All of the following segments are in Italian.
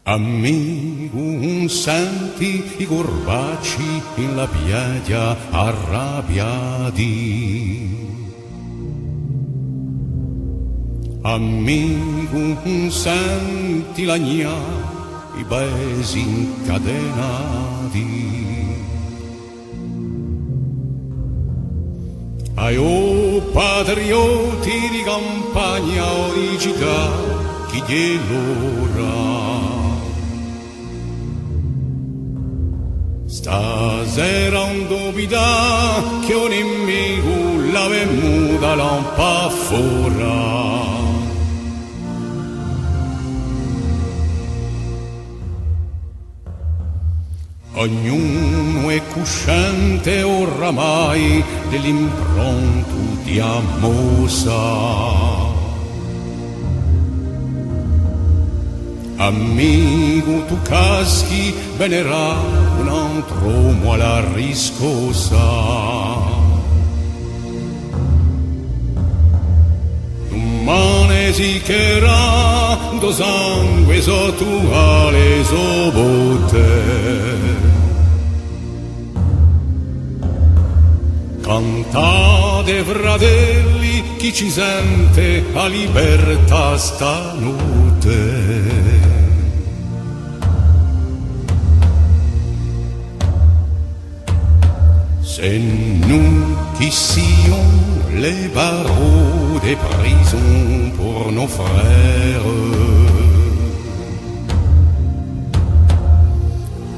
Amico, senti i corvacci in la piaggia arrabbiati. Amico, senti la gna, i paesi incatenati. Ai o patrioti di campagna o di città, chi gliel'ora? Stasera un dubita che un nemico la venuta lampa fora. Ognuno è cosciente oramai dell'impronto di Amosa. Amico, tu caschi, venerà un altro uomo alla riscossa. Un mane si chiera, do sangue sotto alle sobotte. Cantate, fratelli, chi ci sente a libertà stanotte. Se nous quissions les barreaux des prisons pour nos frères,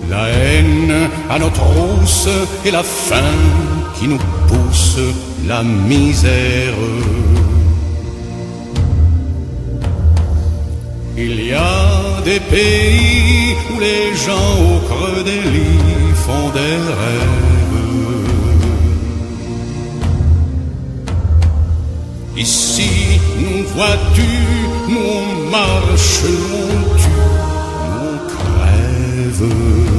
la haine à nos trousses et la faim qui nous pousse la misère. Il y a des pays où les gens au creux des lits font des rêves. Ici, nous vois-tu, nous on marche, nous on tue, nous on crève.